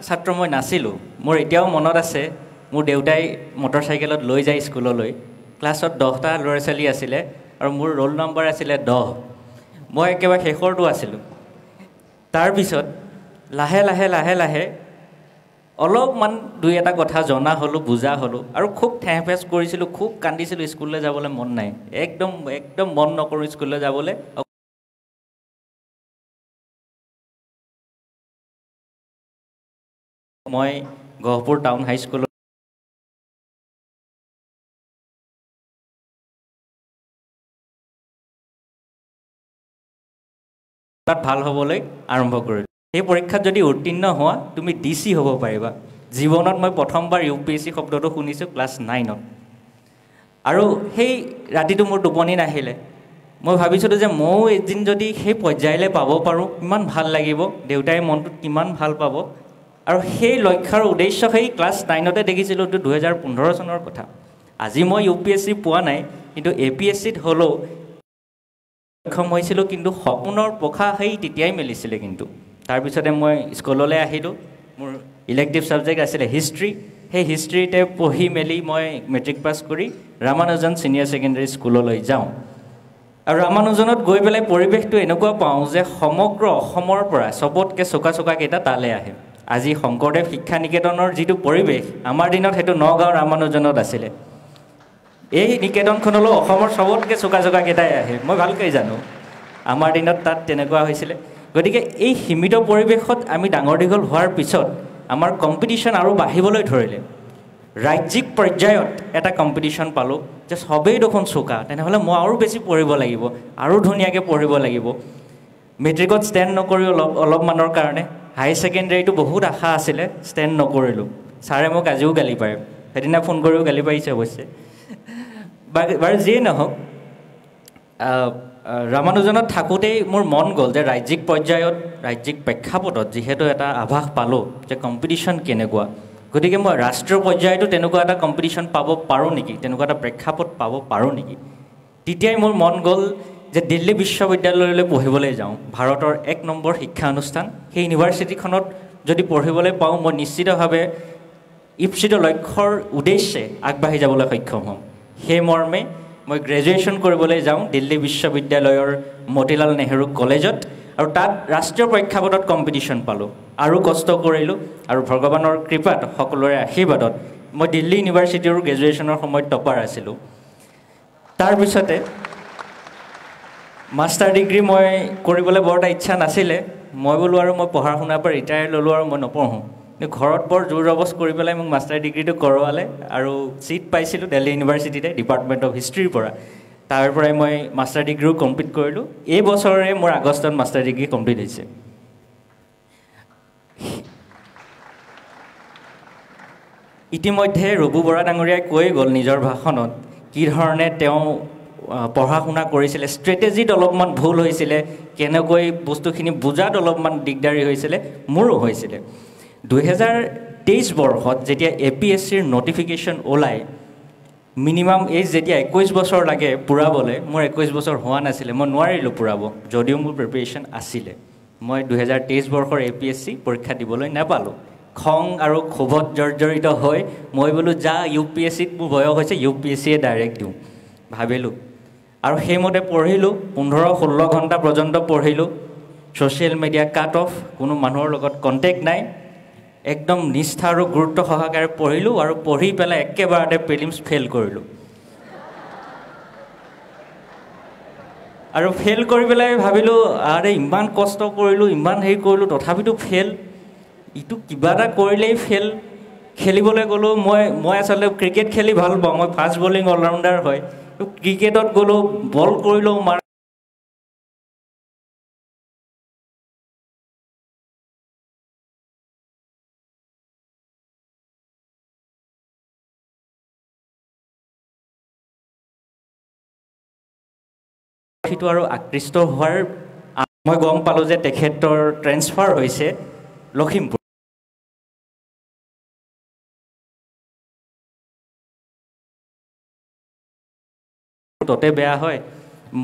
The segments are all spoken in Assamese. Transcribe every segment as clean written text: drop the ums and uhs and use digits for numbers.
ছাত্ৰ মই নাছিলোঁ মোৰ এতিয়াও মনত আছে মোৰ দেউতাই মটৰচাইকেলত লৈ যায় স্কুললৈ ক্লাছত 10টা ল'ৰা ছোৱালী আছিলে আৰু মোৰ ৰোল নম্বৰ আছিলে 10 মই একেবাৰে শেষৰটো আছিলোঁ তাৰপিছত লাহে লাহে লাহে লাহে অলপমান দুই এটা কথা জনা হ'লোঁ বুজা হ'লোঁ আৰু খুব ঠেহেফেচ কৰিছিলোঁ খুব কান্দিছিলোঁ স্কুললৈ যাবলৈ মন নাই একদম একদম মন নকৰোঁ স্কুললৈ যাবলৈ মই গহপুৰ টাউন হাইস্কুলত ভাল হ'বলৈ আৰম্ভ কৰিলোঁ সেই পৰীক্ষাত যদি উত্তীৰ্ণ হোৱা তুমি DC হ'ব পাৰিবা জীৱনত মই প্ৰথমবাৰ UPSC শব্দটো শুনিছোঁ ক্লাছ 9ত আৰু সেই ৰাতিটো মোৰ টোপনি নাহিলে মই ভাবিছিলোঁ যে ময়ো এদিন যদি সেই পৰ্যায়লৈ পাব পাৰোঁ কিমান ভাল লাগিব দেউতাই মনটোত কিমান ভাল পাব আৰু সেই লক্ষ্যৰ উদ্দেশ্য সেই ক্লাছ 9তে দেখিছিলোঁ 2015 চনৰ কথা আজি মই UPSC পোৱা নাই কিন্তু APSCত হ'লেও সক্ষম হৈছিলোঁ কিন্তু সপোনৰ পখা সেই তেতিয়াই মেলিছিলে কিন্তু তাৰপিছতে মই স্কুললৈ আহিলোঁ মোৰ ইলেক্টিভ ছাবজেক্ট আছিলে হিষ্ট্ৰী সেই হিষ্ট্ৰীতে পঢ়ি মেলি মই মেট্ৰিক পাছ কৰি ৰামানুজন ছিনিয়ৰ ছেকেণ্ডেৰী স্কুললৈ যাওঁ আৰু ৰামানুজনত গৈ পেলাই পৰিৱেশটো এনেকুৱা পাওঁ যে সমগ্ৰ অসমৰ পৰা চবতকৈ চোকা কেইটা তালৈ আহে আজি শংকৰদেৱ শিক্ষা নিকেতনৰ যিটো পৰিৱেশ আমাৰ দিনত সেইটো নগাঁও ৰামানুজনত আছিলে এই নিকেতনখনলৈ অসমৰ চবতকৈ চোকা কেইটাই আহে মই ভালকৈ জানো আমাৰ দিনত তাত তেনেকুৱা হৈছিলে গতিকে এই সীমিত পৰিৱেশত আমি ডাঙৰ দীঘল হোৱাৰ পিছত আমাৰ কম্পিটিশ্যন আৰু বাঢ়িবলৈ ধৰিলে ৰাজ্যিক পৰ্যায়ত এটা কম্পিটিশ্যন পালোঁ যে সবেই দেখোন চোকা তেনেহ'লে মই আৰু বেছি পঢ়িব লাগিব আৰু ধুনীয়াকৈ পঢ়িব লাগিব মেট্ৰিকত ষ্টেণ্ড নকৰি অলপমানৰ কাৰণে হাই ছেকেণ্ডেৰীটো বহুত আশা আছিলে ষ্টেণ্ড নকৰিলোঁ ছাৰে মোক আজিও গালি পাৰে সেইদিনা ফোন কৰিও গালি পাৰিছে অৱশ্যে বাৰু যিয়ে নহওক ৰামানুজনত থাকোঁতেই মোৰ মন গ'ল যে ৰাজ্যিক পৰ্যায়ত ৰাজ্যিক প্ৰেক্ষাপটত যিহেতু এটা আভাস পালোঁ যে কম্পিটিশ্যন কেনেকুৱা গতিকে মই ৰাষ্ট্ৰীয় পৰ্যায়তো তেনেকুৱা এটা কম্পিটিশ্যন পাব পাৰোঁ নেকি তেনেকুৱা এটা প্ৰেক্ষাপট পাব পাৰোঁ নেকি তেতিয়াই মোৰ মন গ'ল যে দিল্লী বিশ্ববিদ্যালয়লৈ পঢ়িবলৈ যাওঁ ভাৰতৰ 1 নম্বৰ শিক্ষা অনুষ্ঠান সেই ইউনিভাৰ্চিটিখনত যদি পঢ়িবলৈ পাওঁ মই নিশ্চিতভাৱে ইপ্সিত লক্ষ্যৰ উদ্দেশ্যে আগবাঢ়ি যাবলৈ সক্ষম হ'ম সেই মৰ্মে মই গ্ৰেজুৱেশ্যন কৰিবলৈ যাওঁ দিল্লী বিশ্ববিদ্যালয়ৰ মতিলাল নেহৰু কলেজত আৰু তাত ৰাষ্ট্ৰীয় প্ৰেক্ষাপটত কম্পিটিশ্যন পালোঁ আৰু কষ্ট কৰিলোঁ আৰু ভগৱানৰ কৃপাত সকলোৰে আশীৰ্বাদত মই দিল্লী ইউনিভাৰ্চিটিৰ গ্ৰেজুৱেশ্যনৰ সময়ত টপাৰ আছিলোঁ তাৰপিছতে মাষ্টাৰ ডিগ্ৰী মই কৰিবলৈ বৰ এটা ইচ্ছা নাছিলে মই বোলো আৰু মই পঢ়া শুনাৰ পৰা ৰিটায়াৰ ল'লোঁ আৰু মই নপঢ়োঁ ঘৰত বৰ জোৰ জবস্ত কৰি পেলাই মোক মাষ্টাৰ ডিগ্ৰীটো কৰোৱালে আৰু ছিট পাইছিলোঁ দিল্লী ইউনিভাৰ্চিটিতে ডিপাৰ্টমেণ্ট অফ হিষ্ট্ৰীৰ পৰা তাৰ পৰাই মই মাষ্টাৰ ডিগ্ৰীও কমপ্লিট কৰিলোঁ এই বছৰে মোৰ আগষ্টত মাষ্টাৰ ডিগ্ৰী কমপ্লিট হৈছে ইতিমধ্যে ৰবু বৰা ডাঙৰীয়াই কৈ গ'ল নিজৰ ভাষণত কি ধৰণে তেওঁ পঢ়া শুনা কৰিছিলে ষ্ট্ৰেটেজিত অলপমান ভুল হৈছিলে কেনেকৈ বস্তুখিনি বুজাত অলপমান দিগদাৰী হৈছিলে মোৰো হৈছিলে 2023 বৰ্ষত যেতিয়া APSCৰ নটিফিকেশ্যন ওলায় মিনিমাম এজ যেতিয়া 21 বছৰ লাগে পূৰাবলৈ মোৰ 21 বছৰ হোৱা নাছিলে মই নোৱাৰিলোঁ পূৰাব যদিও মোৰ প্ৰিপেৰেশ্যন আছিলে মই 2023 বৰ্ষৰ APSC পৰীক্ষা দিবলৈ নাপালোঁ খং আৰু ক্ষোভত জৰ্জৰিত হৈ মই বোলো যা UPSCত মোৰ বয়স হৈছে UPSCয়ে ডাইৰেক্ট দিওঁ ভাবিলোঁ আৰু সেইমতে পঢ়িলোঁ 15-16 ঘণ্টা পৰ্যন্ত পঢ়িলোঁ ছ'চিয়েল মিডিয়া কাট অফ কোনো মানুহৰ লগত কণ্টেক্ট নাই একদম নিষ্ঠা আৰু গুৰুত্ব সহকাৰে পঢ়িলোঁ আৰু পঢ়ি পেলাই একেবাৰতে প্ৰিলিমছ ফেইল কৰিলোঁ আৰু ফেইল কৰি পেলাই ভাবিলোঁ আৰে ইমান কষ্ট কৰিলোঁ ইমান হেৰি কৰিলোঁ তথাপিতো ফেইল ইটো কিবা এটা কৰিলেই ফেইল খেলিবলৈ গ'লোঁ মই আচলতে ক্ৰিকেট খেলি ভাল পাওঁ মই ফাষ্ট বলিং অলৰাউণ্ডাৰ হয় ক্ৰিকেটত গ'লোঁ বল কৰিলোঁ সেইটো আৰু আকৃষ্ট হোৱাৰ মই গম পালোঁ যে তেখেতৰ ট্ৰেন্সফাৰ হৈছে লখিমপুৰ ততে বেয়া হয়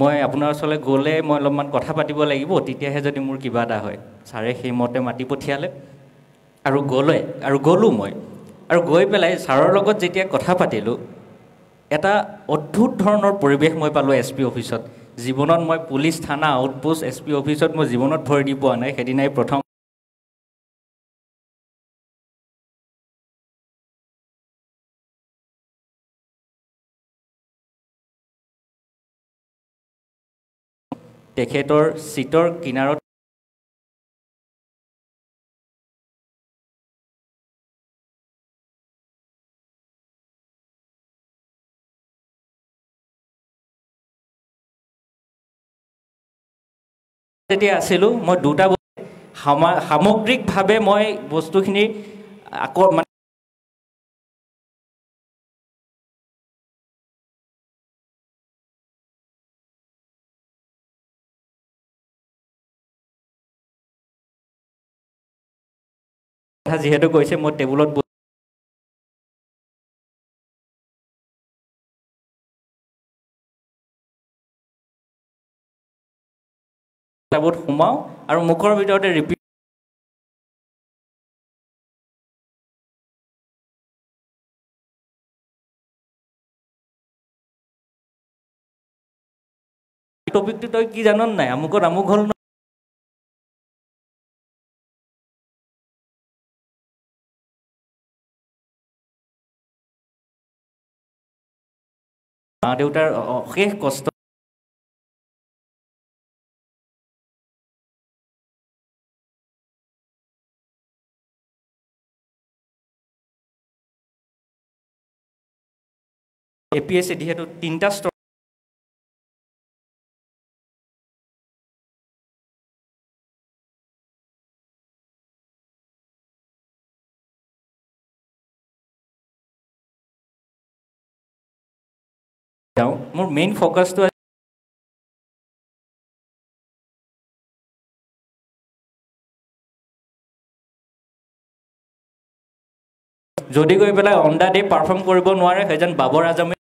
মই আপোনাৰ ওচৰলৈ গ'লে মই অলপমান কথা পাতিব লাগিব তেতিয়াহে যদি মোৰ কিবা এটা হয় ছাৰে সেইমতে মাতি পঠিয়ালে আৰু গ'লোঁ মই আৰু গৈ পেলাই ছাৰৰ লগত যেতিয়া কথা পাতিলোঁ এটা অদ্ভুত ধৰণৰ পৰিৱেশ মই পালোঁ এছ পি অফিচত জীৱনত মই পুলিচ থানা আউটপোষ্ট এছ পি অফিচত মই জীৱনত ভৰি দি পোৱা নাই সেইদিনাই প্ৰথম তেখেতৰ চিটৰ কিনাৰত যেতিয়া আছিলোঁ মই দুটা সামগ্ৰিকভাৱে মই বস্তুখিনি আকৌ মানে যিহেতু কৈছে মই টেবুলত সোমাওঁ আৰু মুখৰ ভিতৰতে ৰিপিট টপিকটো তই কি জান নাই আমুকত আমুক হ'ল মা দেউতাৰ অশেষ কষ্ট APSC যিহেতু 3টা স্তৰ মোৰ মেইন ফোকাসটো যদি গৈ পেলাই অন দা ডে পাৰফৰ্ম কৰিব নোৱাৰে সেইজন বাবৰ আজমে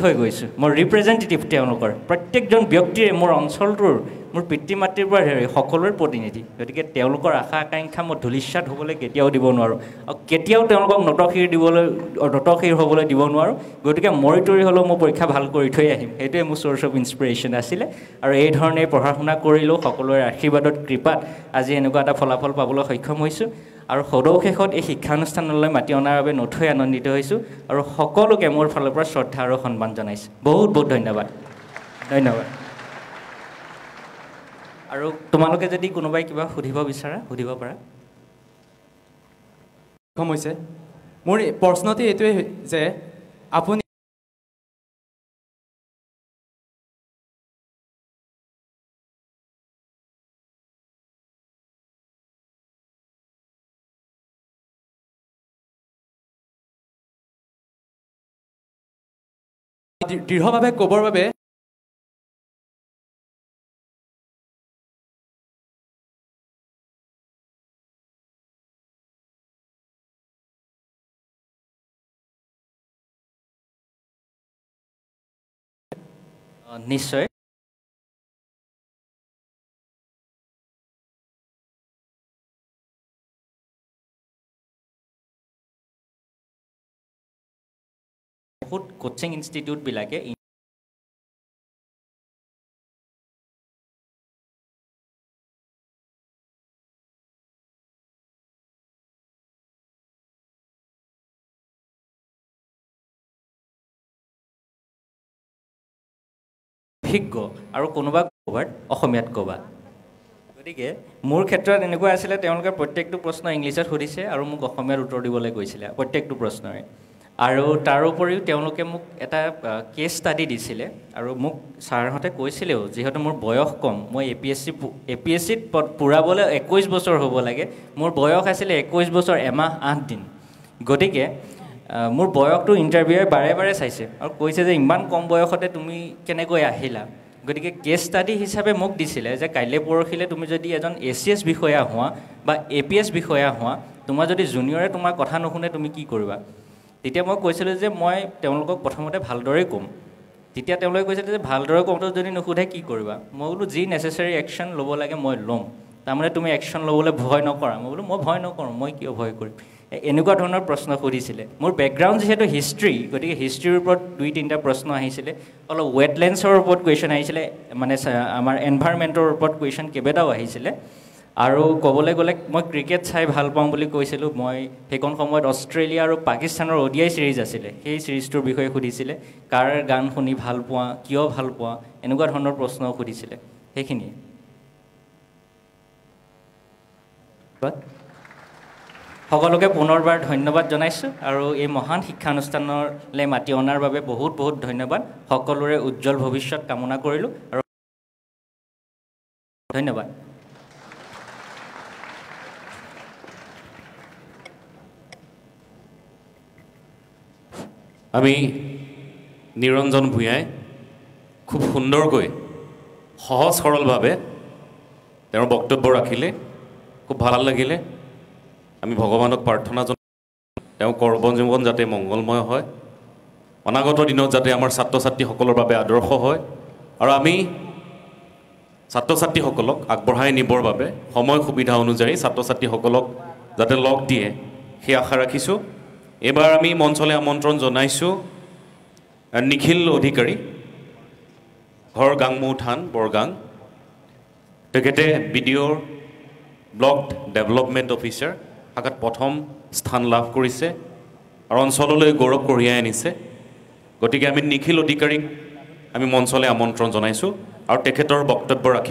হৈ গৈছোঁ মই ৰিপ্ৰেজেণ্টেটিভ তেওঁলোকৰ প্ৰত্যেকজন ব্যক্তিৰে মোৰ অঞ্চলটোৰ মোৰ পিতৃ মাতৃৰ পৰা হেৰি সকলোৰে প্ৰতিনিধি গতিকে তেওঁলোকৰ আশা আকাংক্ষা মই ধূলিসাৎ হ'বলৈ কেতিয়াও দিব নোৱাৰোঁ আৰু কেতিয়াও তেওঁলোকক নতশিৰ হ'বলৈ দিব নোৱাৰোঁ গতিকে মৰি তৰি হ'লেও মই পৰীক্ষা ভাল কৰি থৈ আহিম সেইটোৱে মোৰ চ'ৰ্চ অফ ইনস্পিৰেশ্যন আছিলে আৰু এই ধৰণে পঢ়া শুনা কৰিলোঁ সকলোৰে আশীৰ্বাদত কৃপাত আজি এনেকুৱা এটা ফলাফল পাবলৈ সক্ষম হৈছোঁ আৰু সদৌশেষত এই শিক্ষানুষ্ঠানলৈ মাতি অনাৰ বাবে নথৈ আনন্দিত হৈছোঁ আৰু সকলোকে মোৰ ফালৰ পৰা শ্ৰদ্ধা আৰু সন্মান জনাইছোঁ বহুত বহুত ধন্যবাদ ধন্যবাদ আৰু তোমালোকে যদি কোনোবাই কিবা সুধিব বিচাৰা সুধিব পাৰা সক্ষম হৈছে মোৰ প্ৰশ্নটি এইটোৱে যে আপুনি দৃঢ়ভাৱে ক'বৰ বাবে নিশ্চয় বহুত কোচিং ইনষ্টিটিউটবিলাকে অভিজ্ঞ আৰু কোনোবা ক'বাত অসমীয়াত ক'বা গতিকে মোৰ ক্ষেত্ৰত এনেকুৱা আছিলে তেওঁলোকে প্ৰত্যেকটো প্ৰশ্ন ইংলিছত সুধিছে আৰু মোক অসমীয়াত উত্তৰ দিবলৈ কৈছিলে প্ৰত্যেকটো প্ৰশ্নৰে আৰু তাৰ উপৰিও তেওঁলোকে মোক এটা কেছ ষ্টাডি দিছিলে আৰু মোক ছাৰহঁতে কৈছিলেও যিহেতু মোৰ বয়স কম মই APSCত পূৰাবলৈ 21 বছৰ হ'ব লাগে মোৰ বয়স আছিলে 21 বছৰ এমাহ 8 দিন গতিকে মোৰ বয়সটো ইণ্টাৰভিউৱে বাৰে বাৰে চাইছে আৰু কৈছে যে ইমান কম বয়সতে তুমি কেনেকৈ আহিলা গতিকে কেছ ষ্টাডি হিচাপে মোক দিছিলে যে কাইলৈ পৰহিলে তুমি যদি এজন ACS বিষয়া হোৱা বা APS বিষয়া হোৱা তোমাৰ যদি জুনিয়ৰে তোমাৰ কথা নুশুনে তুমি কি কৰিবা তেতিয়া মই কৈছিলোঁ যে মই তেওঁলোকক প্ৰথমতে ভালদৰে ক'ম তেতিয়া তেওঁলোকে কৈছিলে যে ভালদৰে কওঁতে যদি নুসুধে কি কৰিবা মই বোলো যি নেচেচাৰী একশ্যন ল'ব লাগে মই ল'ম তাৰমানে তুমি একশ্যন ল'বলৈ ভয় নকৰা মই বোলো মই ভয় নকৰোঁ মই কিয় ভয় কৰিম এনেকুৱা ধৰণৰ প্ৰশ্ন সুধিছিলে মোৰ বেকগ্ৰাউণ্ড যিহেতু হিষ্ট্ৰী গতিকে হিষ্ট্ৰীৰ ওপৰত 2-3টা প্ৰশ্ন আহিছিলে অলপ ৱেটলেণ্ডছৰ ওপৰত কুৱেশ্যন আহিছিলে মানে আমাৰ এনভাইৰমেণ্টৰ ওপৰত কুৱেশ্যন কেইবাটাও আহিছিলে আৰু ক'বলৈ গ'লে মই ক্ৰিকেট চাই ভাল পাওঁ বুলি কৈছিলোঁ মই সেইখন সময়ত অষ্ট্ৰেলিয়া আৰু পাকিস্তানৰ ODI ছিৰিজ আছিলে সেই ছিৰিজটোৰ বিষয়ে সুধিছিলে কাৰ গান শুনি ভাল পোৱা কিয় ভাল পোৱা এনেকুৱা ধৰণৰ প্ৰশ্ন সুধিছিলে সেইখিনিয়ে সকলোকে পুনৰবাৰ ধন্যবাদ জনাইছোঁ আৰু এই মহান শিক্ষানুষ্ঠানলৈ মাতি অনাৰ বাবে বহুত বহুত ধন্যবাদ সকলোৰে উজ্জ্বল ভৱিষ্যত কামনা কৰিলোঁ আৰু ধন্যবাদ আমি নিৰঞ্জন ভূঞাই খুব সুন্দৰকৈ সহজ সৰলভাৱে তেওঁৰ বক্তব্য ৰাখিলে খুব ভাল লাগিলে আমি ভগৱানক প্ৰাৰ্থনা জনাওঁ তেওঁ কৰ্মজীৱন যাতে মংগলময় হয় অনাগত দিনত যাতে আমাৰ ছাত্ৰ ছাত্ৰীসকলৰ বাবে আদৰ্শ হয় আৰু আমি ছাত্ৰ ছাত্ৰীসকলক আগবঢ়াই নিবৰ বাবে সময় সুবিধা অনুযায়ী ছাত্ৰ ছাত্ৰীসকলক যাতে লগ দিয়ে সেই আশা ৰাখিছোঁ এবাৰ আমি মঞ্চলৈ আমন্ত্ৰণ জনাইছোঁ নিখিল অধিকাৰী ঘৰ গাংমৌ থান বৰগাং তেখেতে BDOৰ ব্লক ডেভেলপমেণ্ট অফিচাৰ শাখাত প্ৰথম স্থান লাভ কৰিছে আৰু অঞ্চললৈ গৌৰৱ কঢ়িয়াই আনিছে গতিকে আমি নিখিল অধিকাৰীক আমি মঞ্চলৈ আমন্ত্ৰণ জনাইছোঁ আৰু তেখেতৰ বক্তব্য ৰাখি